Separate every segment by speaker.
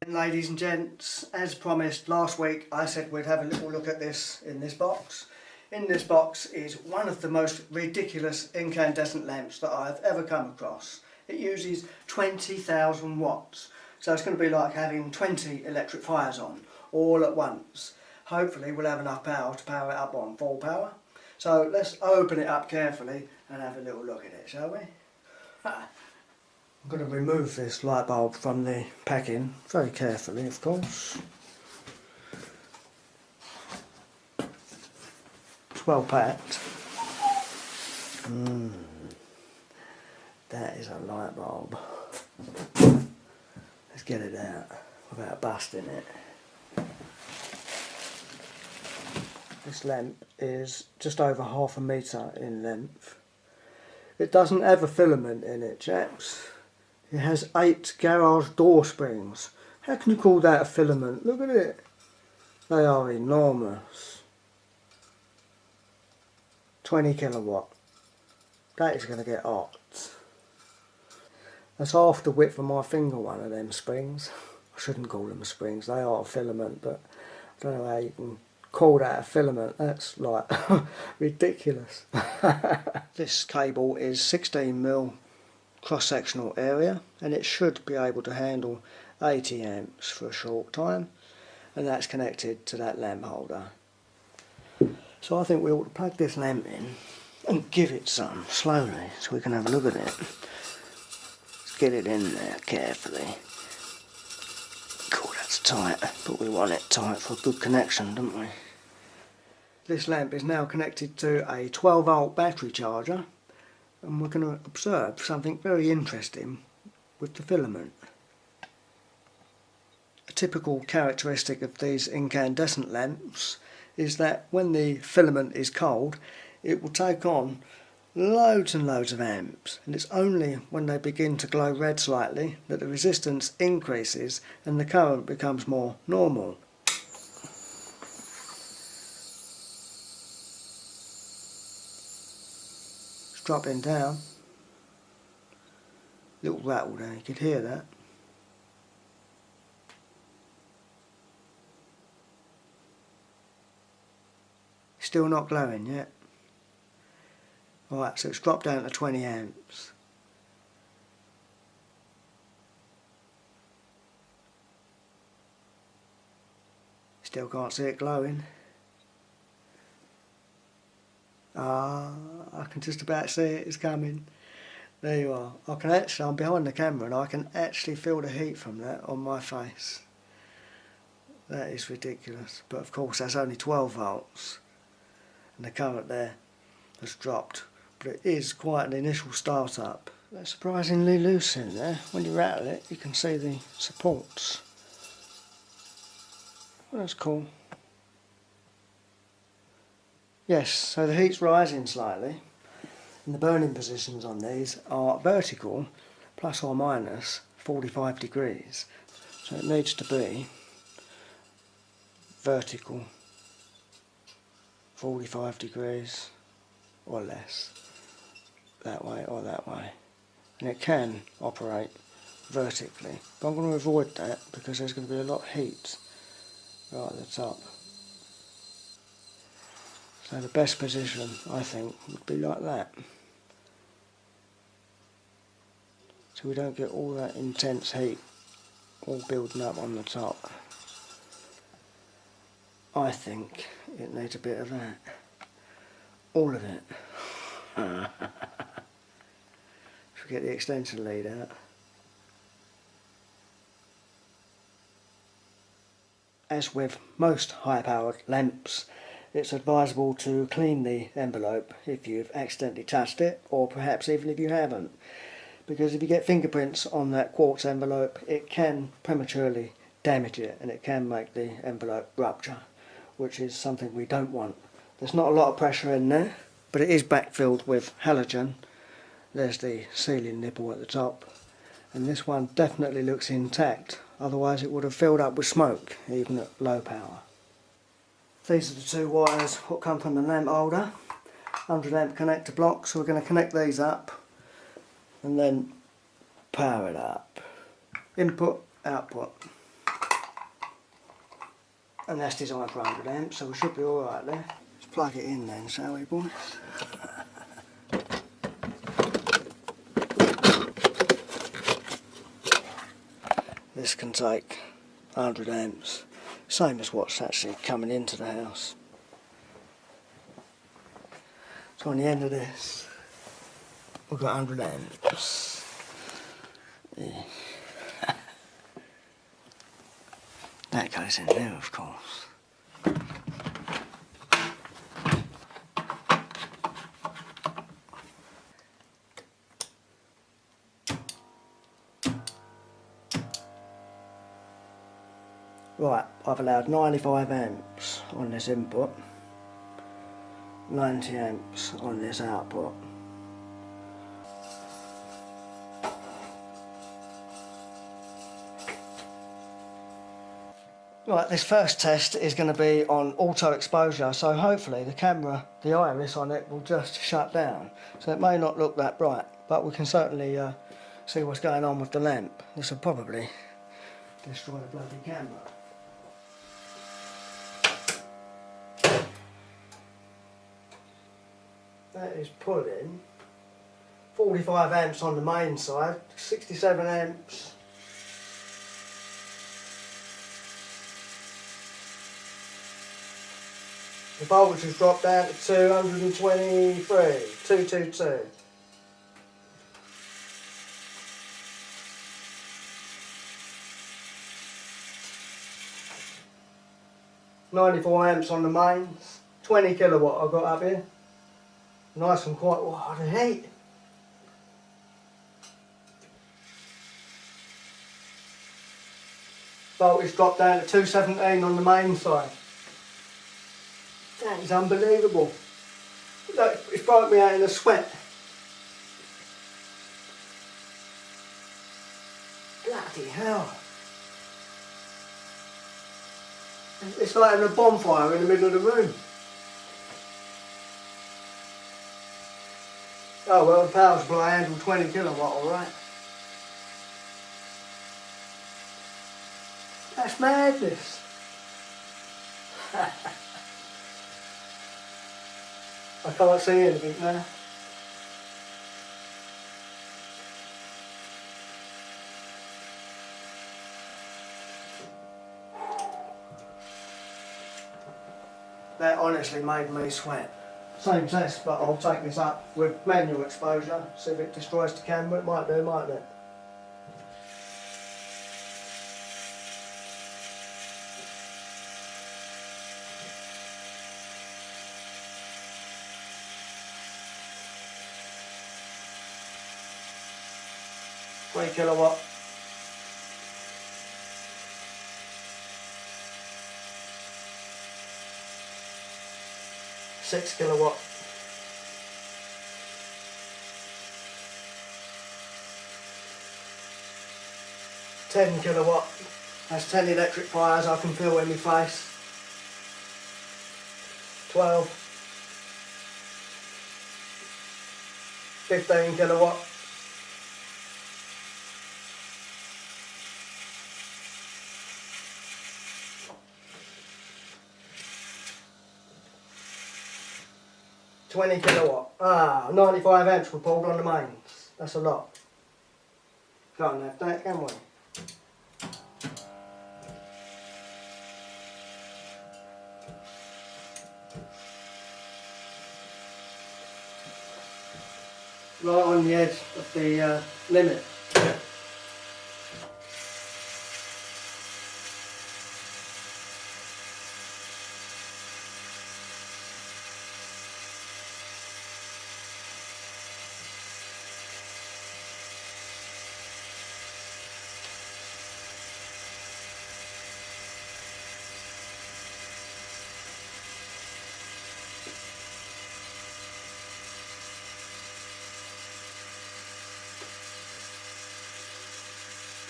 Speaker 1: Ladies and gents, as promised last week, I said we'd have a little look at this in this box. In this box is one of the most ridiculous incandescent lamps that I've ever come across. It uses 20,000 watts, so it's going to be like having 20 electric fires on all at once. Hopefully we'll have enough power to power it up on full power. So let's open it up carefully and have a little look at it, shall we? I'm going to remove this light bulb from the packing, very carefully of course. It's well packed. That is a light bulb. Let's get it out without busting it. This lamp is just over 1/2 metre in length. It doesn't have a filament in it, chaps. It has 8 garage door springs. How can you call that a filament? Look at it. They are enormous. 20 kilowatt. That is going to get hot. That's half the width of my finger, one of them springs. I shouldn't call them springs, they are a filament, but I don't know how you can call that a filament. That's like ridiculous. This cable is 16mm cross-sectional area, and it should be able to handle 80 amps for a short time, and that's connected to that lamp holder. So I think we ought to plug this lamp in and give it some slowly so we can have a look at it. Let's get it in there carefully. Cool, that's tight, but we want it tight for a good connection, don't we? This lamp is now connected to a 12-volt battery charger, and we're going to observe something very interesting with the filament. A typical characteristic of these incandescent lamps is that when the filament is cold, it will take on loads and loads of amps, and it's only when they begin to glow red slightly that the resistance increases and the current becomes more normal. Dropping down, little rattle there, you could hear that. Still not glowing yet. Alright, so it's dropped down to 20 amps. Still can't see it glowing. I can just about see it, it's coming. There you are. I'm behind the camera and I can actually feel the heat from that on my face. That is ridiculous. But of course that's only 12 volts. And the current there has dropped. But it is quite an initial start up. That's surprisingly loose in there. When you rattle it, you can see the supports. Well, that's cool. Yes, so the heat's rising slightly, and the burning positions on these are vertical, plus or minus 45 degrees. So it needs to be vertical, 45 degrees or less, that way or that way. And it can operate vertically, but I'm going to avoid that because there's going to be a lot of heat right at the top. So the best position, I think, would be like that. So we don't get all that intense heat all building up on the top. I think it needs a bit of that. All of it. Should we get the extension lead out? As with most high-powered lamps, it's advisable to clean the envelope if you've accidentally touched it, or perhaps even if you haven't, because if you get fingerprints on that quartz envelope, it can prematurely damage it and it can make the envelope rupture, which is something we don't want. There's not a lot of pressure in there, but it is backfilled with halogen. There's the sealing nipple at the top, and this one definitely looks intact, otherwise it would have filled up with smoke even at low power. These are the 2 wires what come from the lamp holder, 100 amp connector block, so we're going to connect these up and then power it up. Input, output. And that's designed for 100 amps, so we should be alright there. Let's plug it in then, shall we, boys? This can take 100 amps, same as what's actually coming into the house. So on the end of this, we've got 100 amps. Yeah. That goes in there, of course. Right, I've allowed 95 amps on this input, 90 amps on this output. Right, this first test is going to be on auto exposure, so hopefully the camera, the iris on it will just shut down. So it may not look that bright, but we can certainly see what's going on with the lamp. This will probably destroy the bloody camera. That is pulling 45 amps on the main side, 67 amps. The voltage has dropped down to 223, 222. £94 amps on the mains, 20 kilowatt I've got up here. Nice and quiet. Oh, the heat. Voltage dropped down to 217 on the main side. That is unbelievable. Look, it's broke me out in a sweat. Bloody hell. It's like having a bonfire in the middle of the room. Oh well, the power supply handled 20 kilowatt, alright. That's madness. I can't see anything now. That honestly made me sweat. Same test, but I'll take this up with manual exposure, see if it destroys the camera. It might do, mightn't it? Three kilowatt. Six kilowatt. Ten kilowatt. That's 10 electric fires I can feel in my face. 12. 15 kilowatt. $20 kilowatt. 95 amps were pulled on the mains. That's a lot. Can't have that, can we? Right on the edge of the limit.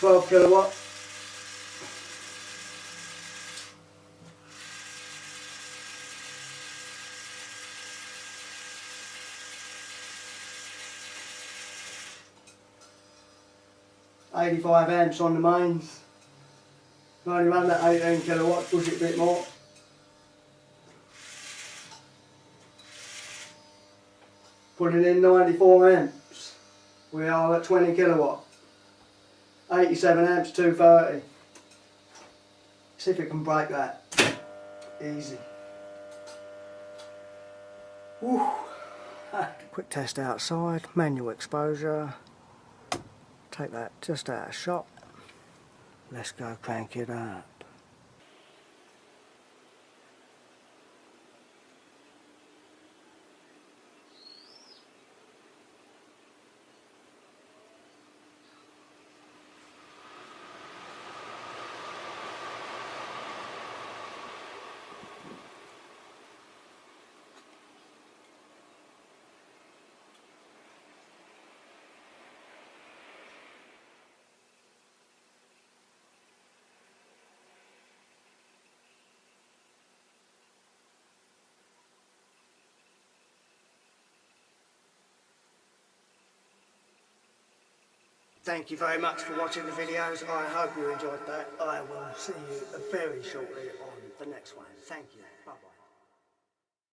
Speaker 1: $12 kilowatt. $85 amps on the mains. I've only run that 18 kilowatts, push it a bit more. Putting in 94 amps. We are at 20 kilowatt. 87 amps, 230. See if it can break that. Easy. Woo. Quick test outside, manual exposure. Take that just out of shot. Let's go crank it up. Thank you very much for watching the videos. I hope you enjoyed that. I will see you very shortly on the next one. Thank you.